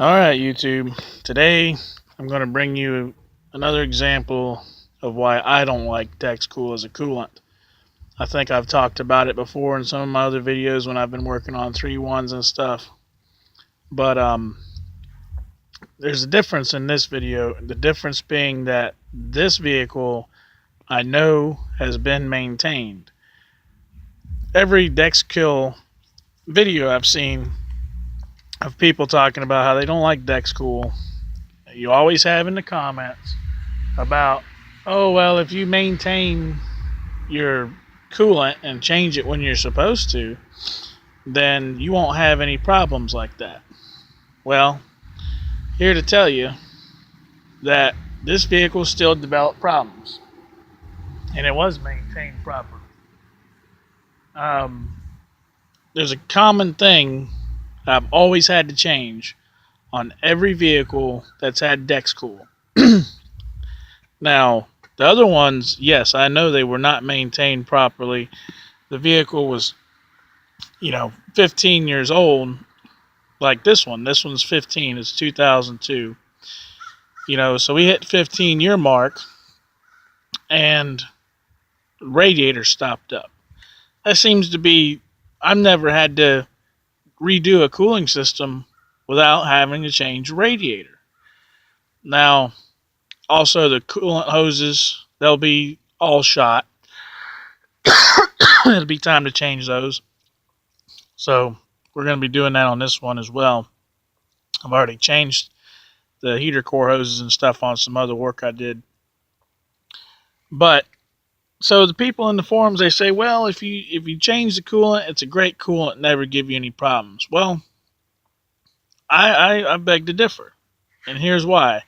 Alright, YouTube. Today I'm going to bring you another example of why I don't like Dexcool as a coolant. I think I've talked about it before in some of my other videos when I've been working on 3-1s and stuff. But there's a difference in this video. The difference being that this vehicle I know has been maintained. Every Dexkill video I've seen of people talking about how they don't like Dexcool, you always have in the comments about, oh, well, if you maintain your coolant and change it when you're supposed to, then you won't have any problems like that. Well, here to tell you that this vehicle still developed problems, and it was maintained properly. There's a common thing I've always had to change on every vehicle that's had Dexcool. Now, the other ones, yes, I know they were not maintained properly. The vehicle was, 15 years old, like this one. This one's 15. It's 2002. So we hit 15-year mark, and the radiator stopped up. That seems to be, I've never had to redo a cooling system without having to change the radiator. Now, also the coolant hoses, they'll be all shot. It'll be time to change those. So we're going to be doing that on this one as well. I've already changed the heater core hoses and stuff on some other work I did. But so the people in the forums, they say, well, if you change the coolant, it's a great coolant, never give you any problems. Well, I beg to differ, and here's why.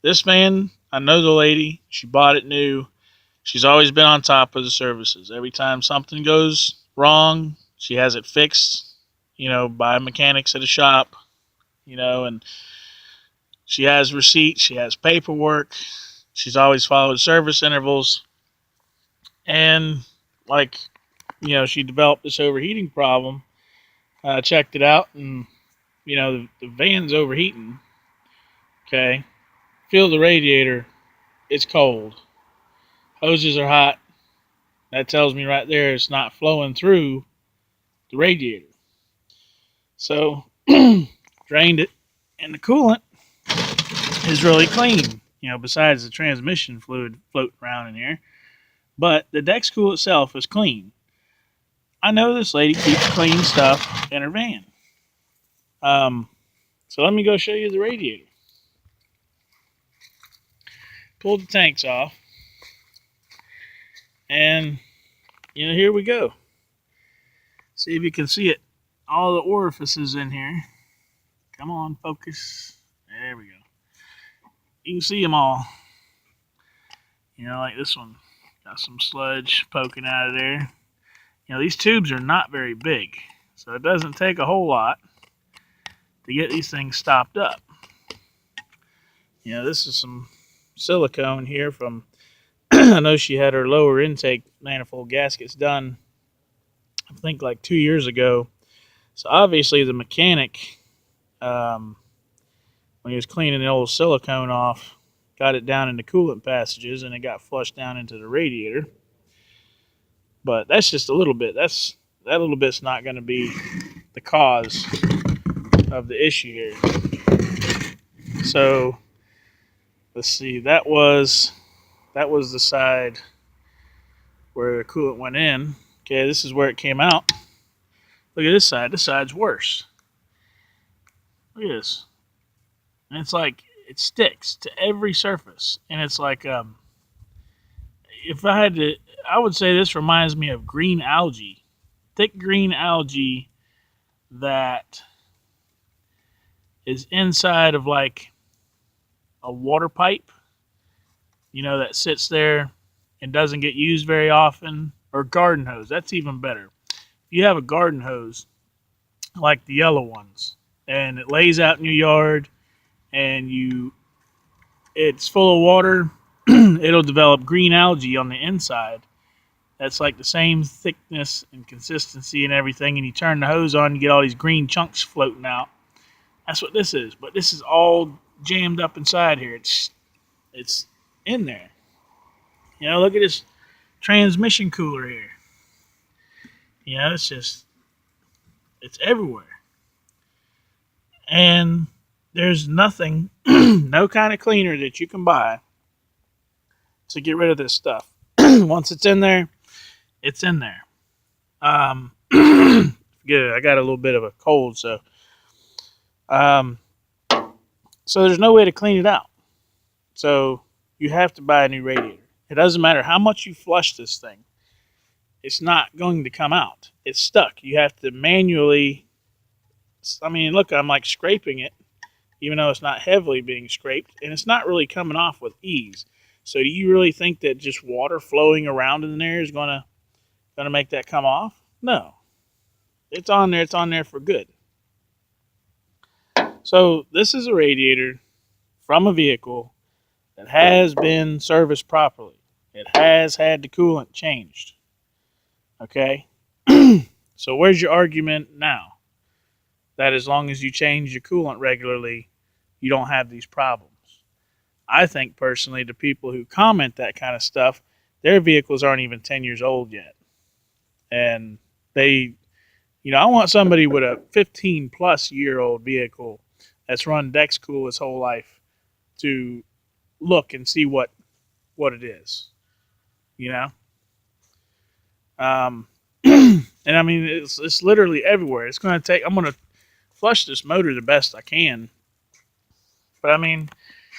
This man, I know the lady. She bought it new. She's always been on top of the services. Every time something goes wrong, she has it fixed, by mechanics at a shop, and she has receipts, she has paperwork. She's always followed service intervals. And, she developed this overheating problem. I checked it out, and, the van's overheating. Okay. Feel the radiator. It's cold. Hoses are hot. That tells me right there it's not flowing through the radiator. So, drained it, and the coolant is really clean, besides the transmission fluid floating around in here. But the Dexcool itself is clean. I know this lady keeps clean stuff in her van. So let me go show you the radiator. Pulled the tanks off. And, here we go. See if you can see it. All the orifices in here. Come on, focus. There we go. You can see them all. Like this one. Got some sludge poking out of there. These tubes are not very big, so it doesn't take a whole lot to get these things stopped up. This is some silicone here from, I know she had her lower intake manifold gaskets done, I think like 2 years ago. So obviously the mechanic, when he was cleaning the old silicone off, got it down in the coolant passages, and it got flushed down into the radiator. But that's just a little bit. That little bit's not going to be the cause of the issue here. So let's see. That was the side where the coolant went in. Okay, this is where it came out. Look at this side. This side's worse. Look at this. And it's like it sticks to every surface, and it's like if I had to, I would say this reminds me of green algae, thick green algae that is inside of like a water pipe, that sits there and doesn't get used very often, or garden hose. That's even better. If you have a garden hose, like the yellow ones, and it lays out in your yard, and it's full of water, it'll develop green algae on the inside. That's like the same thickness and consistency and everything, and you turn the hose on, you get all these green chunks floating out. That's what this is. But this is all jammed up inside here. It's in there. You know, look at this transmission cooler here. You know, it's everywhere. And there's nothing, no kind of cleaner that you can buy to get rid of this stuff. Once it's in there, it's in there. Good. I got a little bit of a cold, so there's no way to clean it out. So you have to buy a new radiator. It doesn't matter how much you flush this thing. It's not going to come out. It's stuck. You have to manually, I mean, look, I'm like scraping it, even though it's not heavily being scraped, and it's not really coming off with ease. So do you really think that just water flowing around in there is gonna make that come off? No. It's on there. It's on there for good. So this is a radiator from a vehicle that has been serviced properly. It has had the coolant changed. Okay? So where's your argument now? That as long as you change your coolant regularly, you don't have these problems. I think personally the people who comment that kind of stuff, their vehicles aren't even 10 years old yet. And they, I want somebody with a 15 plus year old vehicle that's run Dexcool his whole life to look and see what it is, and I mean, it's literally everywhere. It's going to take, I'm going to flush this motor the best I can. But I mean,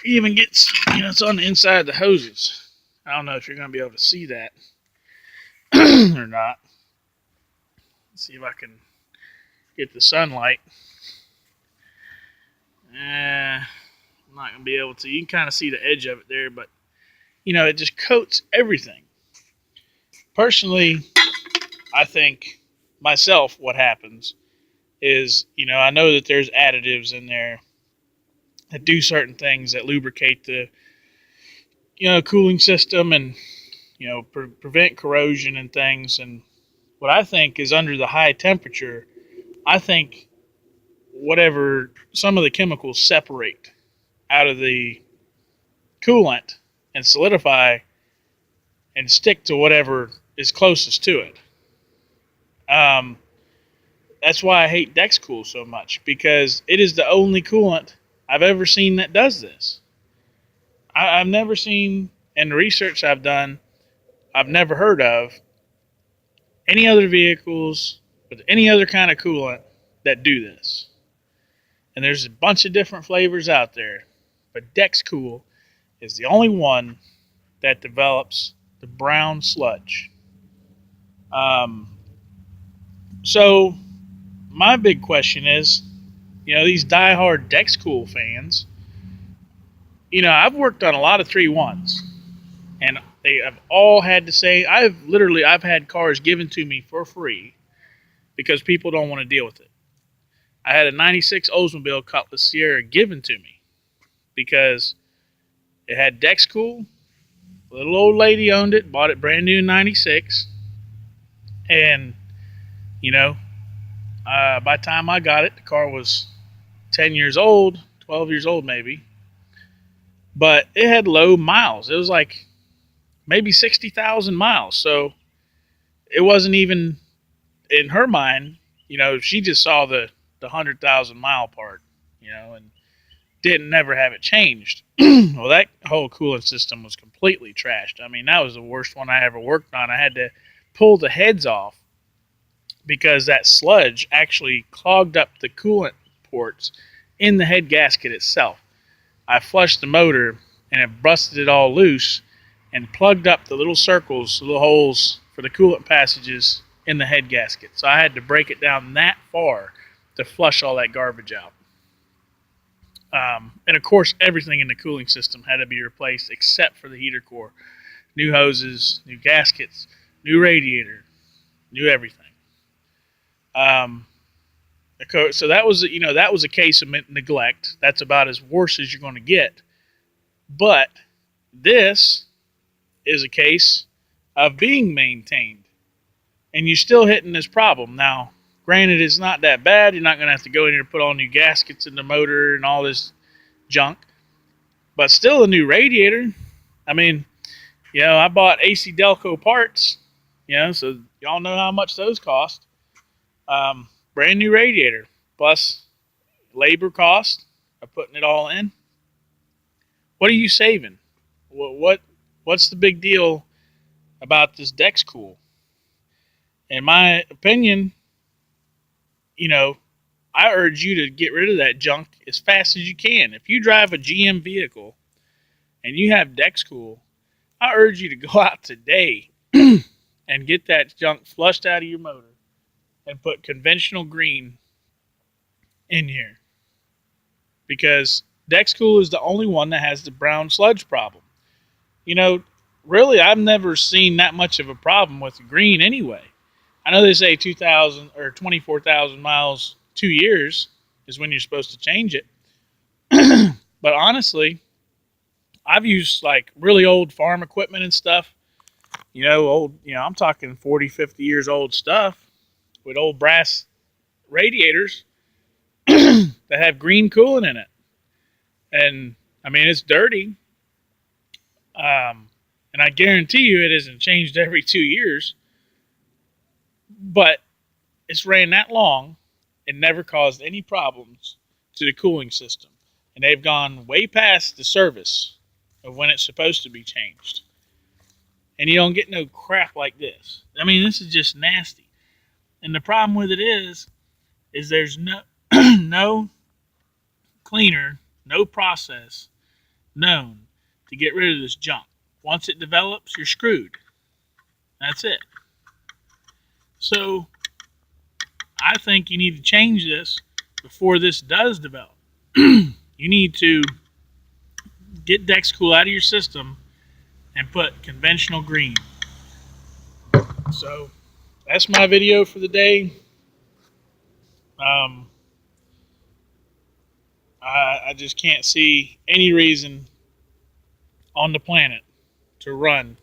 it even gets, it's on the inside of the hoses. I don't know if you're going to be able to see that or not. Let's see if I can get the sunlight. I'm not going to be able to. You can kind of see the edge of it there, but, it just coats everything. Personally, I think myself what happens is, I know that there's additives in there that do certain things that lubricate the, cooling system and, prevent corrosion and things. And what I think is under the high temperature, I think whatever, some of the chemicals separate out of the coolant and solidify and stick to whatever is closest to it. That's why I hate Dexcool so much, because it is the only coolant I've ever seen that does this. I've never seen, in the research I've done, I've never heard of any other vehicles with any other kind of coolant that do this. And there's a bunch of different flavors out there, but Dexcool is the only one that develops the brown sludge. So my big question is, these diehard Dexcool fans, I've worked on a lot of 3.1s, and they have all had to say, I've had cars given to me for free because people don't want to deal with it. I had a 96 Oldsmobile Cutlass Sierra given to me because it had Dexcool. A little old lady owned it, bought it brand new in 96. And, by the time I got it, the car was 10 years old, 12 years old maybe. But it had low miles. It was like maybe 60,000 miles. So it wasn't even, in her mind, she just saw the 100,000 mile part, and didn't never have it changed. Well, that whole coolant system was completely trashed. I mean, that was the worst one I ever worked on. I had to pull the heads off because that sludge actually clogged up the coolant ports in the head gasket itself. I flushed the motor and it busted it all loose and plugged up the little circles, the little holes for the coolant passages in the head gasket. So I had to break it down that far to flush all that garbage out. And of course, everything in the cooling system had to be replaced except for the heater core. New hoses, new gaskets, new radiator, new everything. So that was, that was a case of neglect. That's about as worse as you're going to get. But this is a case of being maintained, and you're still hitting this problem. Now, Granted, it's not that bad. You're not going to have to go in here and put all new gaskets in the motor and all this junk. But still a new radiator. I mean, I bought AC Delco parts, so y'all know how much those cost. Brand new radiator, plus labor cost of putting it all in. What are you saving? What's the big deal about this Dexcool? In my opinion, I urge you to get rid of that junk as fast as you can. If you drive a GM vehicle and you have Dexcool, I urge you to go out today and get that junk flushed out of your motor and put conventional green in here. Because Dexcool is the only one that has the brown sludge problem. Really, I've never seen that much of a problem with the green anyway. I know they say 2,000 or 24,000 miles, 2 years is when you're supposed to change it. But honestly, I've used like really old farm equipment and stuff. I'm talking 40, 50 years old stuff with old brass radiators that have green coolant in it. And I mean, it's dirty. And I guarantee you it isn't changed every 2 years. But it's ran that long and never caused any problems to the cooling system. And they've gone way past the service of when it's supposed to be changed. And you don't get no crap like this. I mean, this is just nasty. And the problem with it is there's no no cleaner, no process known to get rid of this junk. Once it develops, you're screwed. That's it. So I think you need to change this before this does develop. You need to get Dexcool out of your system and put conventional green. So that's my video for the day. I just can't see any reason on the planet to run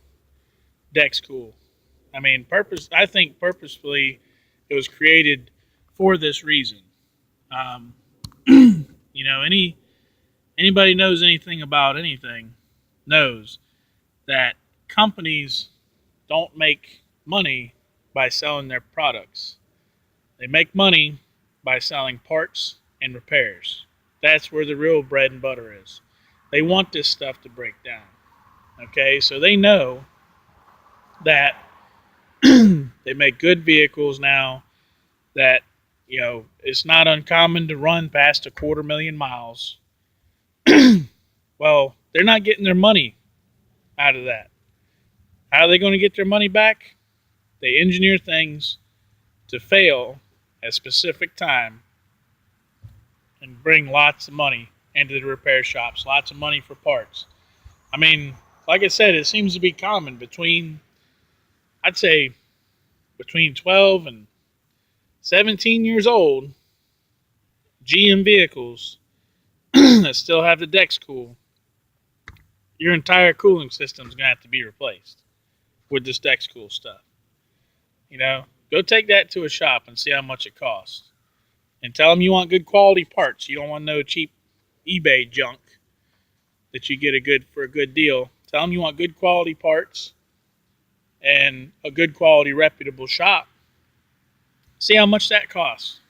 Dexcool. I mean, I think purposefully it was created for this reason. Anybody knows anything about anything knows that companies don't make money by selling their products. They make money by selling parts and repairs. That's where the real bread and butter is. They want this stuff to break down. Okay, so they know that they make good vehicles now that, it's not uncommon to run past 250,000 miles. Well, they're not getting their money out of that. How are they going to get their money back? They engineer things to fail at a specific time and bring lots of money into the repair shops, lots of money for parts. I mean, like I said, it seems to be common I'd say between 12 and 17 years old, GM vehicles that still have the Dexcool, your entire cooling system is going to have to be replaced with this Dexcool stuff. Go take that to a shop and see how much it costs. And tell them you want good quality parts. You don't want no cheap eBay junk that you get for a good deal. Tell them you want good quality parts and a good quality reputable shop. See how much that costs.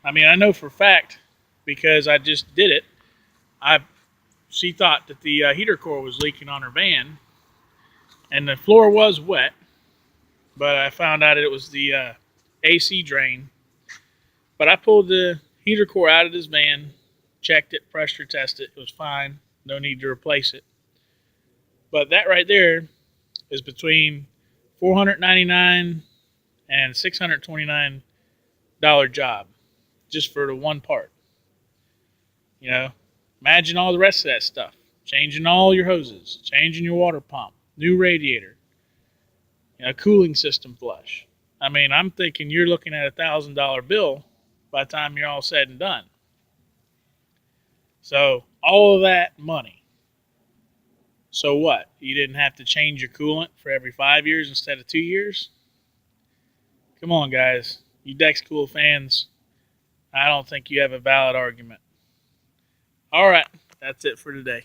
I mean, I know for a fact because I just did it. She thought that the heater core was leaking on her van, and the floor was wet, but I found out it was the AC drain. But I pulled the heater core out of this van, checked it, pressure tested. It was fine. No need to replace it. But that right there is between $499 and $629 job just for the one part. Imagine all the rest of that stuff. Changing all your hoses, changing your water pump, new radiator, cooling system flush. I mean, I'm thinking you're looking at $1,000 bill by the time you're all said and done. So all of that money. So what? You didn't have to change your coolant for every 5 years instead of 2 years? Come on, guys. you Dexcool fans, I don't think you have a valid argument. All right, that's it for today.